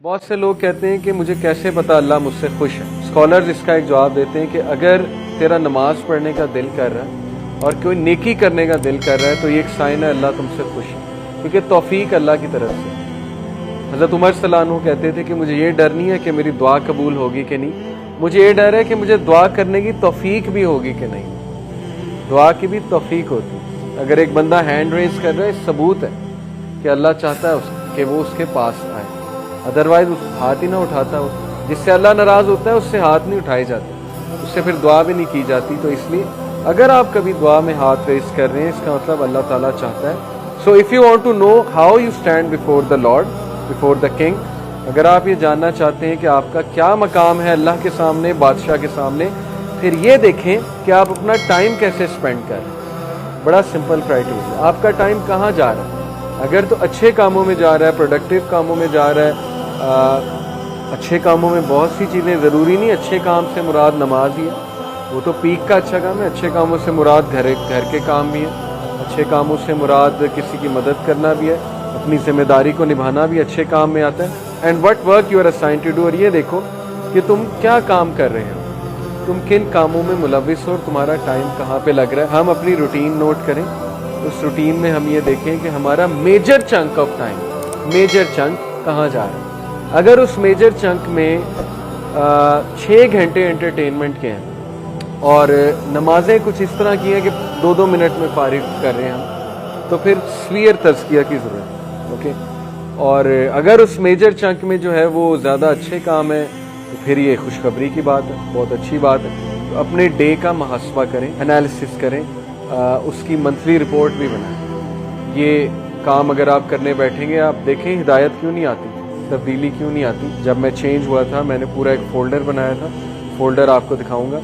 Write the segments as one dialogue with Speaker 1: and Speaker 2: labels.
Speaker 1: بہت سے لوگ کہتے ہیں کہ مجھے کیسے پتا اللہ مجھ سے خوش ہے. اسکالرز اس کا ایک جواب دیتے ہیں کہ اگر تیرا نماز پڑھنے کا دل کر رہا ہے اور کوئی نیکی کرنے کا دل کر رہا ہے تو یہ ایک سائن ہے اللہ تم سے خوش ہے, کیونکہ توفیق اللہ کی طرف سے. حضرت عمر صلی اللہ عنہ کہتے تھے کہ مجھے یہ ڈر نہیں ہے کہ میری دعا قبول ہوگی کہ نہیں, مجھے یہ ڈر ہے کہ مجھے دعا کرنے کی توفیق بھی ہوگی کہ نہیں. دعا کی بھی توفیق ہوتی ہے. اگر ایک بندہ ہینڈ ریز کر رہا ہے ثبوت ہے کہ اللہ چاہتا ہے کہ وہ اس کے پاس آئے, ادروائز اس ہاتھ ہی نہ اٹھاتا. ہو جس سے اللہ ناراض ہوتا ہے اس سے ہاتھ نہیں اٹھائے جاتے, اس سے پھر دعا بھی نہیں کی جاتی. تو اس لیے اگر آپ کبھی دعا میں ہاتھ ریز کر رہے ہیں اس کا مطلب اللہ تعالیٰ چاہتا ہے. So if you want to know how you stand before the Lord, before the king, اگر آپ یہ جاننا چاہتے ہیں کہ آپ کا کیا مقام ہے اللہ کے سامنے, بادشاہ کے سامنے, پھر یہ دیکھیں کہ آپ اپنا ٹائم کیسے اسپینڈ کر رہے ہیں. بڑا سمپل کرائٹیریا, آپ کا ٹائم کہاں جا رہا ہے. اگر تو اچھے کاموں میں جا رہا ہے, پروڈکٹیو کاموں میں جا رہا ہے. اچھے کاموں میں بہت سی چیزیں, ضروری نہیں اچھے کام سے مراد نماز ہی ہے, وہ تو پیک کا اچھا کام ہے. اچھے کاموں سے مراد گھر کے کام بھی ہے, اچھے کاموں سے مراد کسی کی مدد کرنا بھی ہے, اپنی ذمہ داری کو نبھانا بھی اچھے کام میں آتا ہے. And what work you are assigned to do, اور یہ دیکھو کہ تم کیا کام کر رہے ہو, تم کن کاموں میں ملوث ہو اور تمہارا ٹائم کہاں پہ لگ رہا ہے. ہم اپنی روٹین نوٹ کریں, اس روٹین میں ہم یہ دیکھیں کہ ہمارا major chunk of time, major chunk کہاں جا رہا ہے. اگر اس میجر چنک میں 6 گھنٹے انٹرٹینمنٹ کے ہیں اور نمازیں کچھ اس طرح کی ہیں کہ 2-2 منٹ میں فارغ کر رہے ہیں ہم, تو پھر سویر تزکیہ کی ضرورت ہے. اوکے, اور اگر اس میجر چنک میں جو ہے وہ زیادہ اچھے کام ہے تو پھر یہ خوشخبری کی بات ہے, بہت اچھی بات ہے. تو اپنے ڈے کا محاسبہ کریں, انالیسس کریں, اس کی منتھلی رپورٹ بھی بنائیں. یہ کام اگر آپ کرنے بیٹھیں گے, آپ دیکھیں ہدایت کیوں نہیں آتی, تبدیلی کیوں نہیں آتی. جب میں چینج ہوا تھا میں نے پورا ایک فولڈر بنایا تھا, فولڈر آپ کو دکھاؤں گا,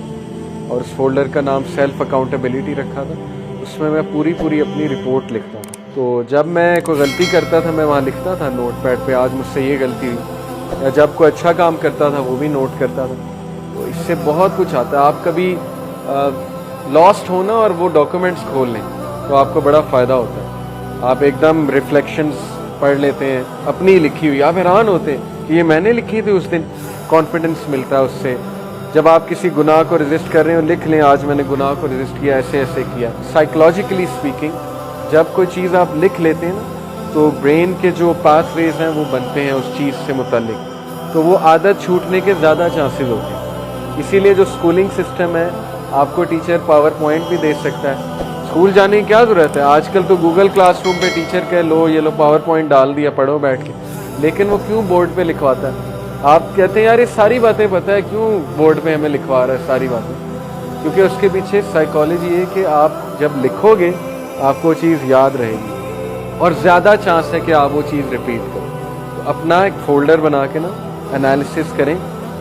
Speaker 1: اور اس فولڈر کا نام سیلف اکاؤنٹیبلٹی رکھا تھا. اس میں پوری اپنی رپورٹ لکھتا تھا. تو جب میں کوئی غلطی کرتا تھا میں وہاں لکھتا تھا نوٹ پیڈ پہ, آج مجھ سے یہ غلطی ہوئی, یا جب کوئی اچھا کام کرتا تھا وہ بھی نوٹ کرتا تھا. تو اس سے بہت کچھ آتا ہے. آپ کبھی لاسٹ ہونا اور وہ ڈاکومنٹس کھول لیں تو آپ کو بڑا فائدہ ہوتا ہے. آپ ایک دم ریفلیکشنز پڑھ لیتے ہیں اپنی لکھی ہوئی, آپ حیران ہوتے ہیں کہ یہ میں نے لکھی تھی اس دن. کانفیڈنس ملتا ہے اس سے. جب آپ کسی گناہ کو ریزسٹ کر رہے ہو, لکھ لیں آج میں نے گناہ کو ریزسٹ کیا, ایسے ایسے کیا. سائیکولوجیکلی اسپیکنگ جب کوئی چیز آپ لکھ لیتے ہیں نا تو برین کے جو پاس ویز ہیں وہ بنتے ہیں اس چیز سے متعلق, تو وہ عادت چھوٹنے کے زیادہ چانسز ہوتے ہیں. اسی لیے جو اسکولنگ سسٹم ہے, آپ کو ٹیچر پاور پوائنٹ بھی دے سکتا ہے. اسکول جانے کی کیا ضرورت ہے, آج کل تو گوگل کلاس روم پہ ٹیچر کہ لو یہ لو پاور پوائنٹ ڈال دیا, پڑھو بیٹھ کے. لیکن وہ کیوں بورڈ پہ لکھواتا ہے؟ آپ کہتے ہیں یار یہ ساری باتیں پتہ ہے, کیوں بورڈ پہ ہمیں لکھوا رہا ہے ساری باتیں؟ کیونکہ اس کے پیچھے سائیکالوجی ہے کہ آپ جب لکھو گے آپ کو چیز یاد رہے گی اور زیادہ چانس ہے کہ آپ وہ چیز ریپیٹ کرو. تو اپنا ایک فولڈر بنا کے نا انالیسس کریں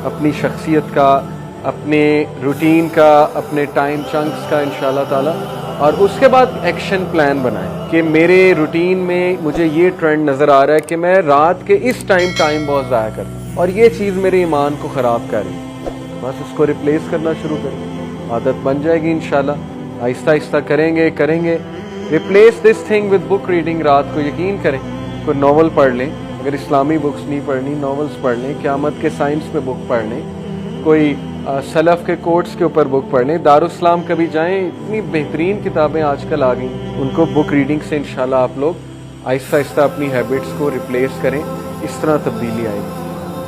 Speaker 1: اپنی شخصیت کا, اپنے روٹین کا, اپنے ٹائم چنکس کا انشاءاللہ تعالی, اور اس کے بعد ایکشن پلان بنائیں کہ میرے روٹین میں مجھے یہ ٹرینڈ نظر آ رہا ہے کہ میں رات کے اس ٹائم بہت ضائع کرتا ہوں اور یہ چیز میرے ایمان کو خراب کر رہی ہے. بس اس کو ریپلیس کرنا شروع کریں, عادت بن جائے گی انشاءاللہ. آہستہ آہستہ کریں گے. Replace this thing with book reading. رات کو یقین کریں کوئی ناول پڑھ لیں, اگر اسلامی بکس نہیں پڑھنی ناولز پڑھ لیں, قیامت کے سائنس پہ بک پڑھ لیں, کوئی سلف کے کوٹس کے اوپر بک پڑھ لیں. دارالاسلام کبھی جائیں, اتنی بہترین کتابیں آج کل آ گئیں, ان کو بک ریڈنگ سے انشاءاللہ آپ لوگ آہستہ آہستہ اپنی ہیبٹس کو ریپلیس کریں. اس طرح تبدیلی آئے گی.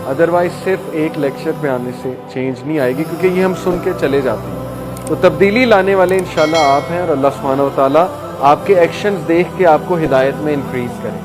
Speaker 1: ادروائز صرف ایک لیکچر پہ آنے سے چینج نہیں آئے گی, کیونکہ یہ ہم سن کے چلے جاتے ہیں. تو تبدیلی لانے والے انشاءاللہ آپ ہیں, اور اللہ سبحانہ و تعالیٰ آپ کے ایکشنز دیکھ کے آپ کو ہدایت میں انکریز کریں.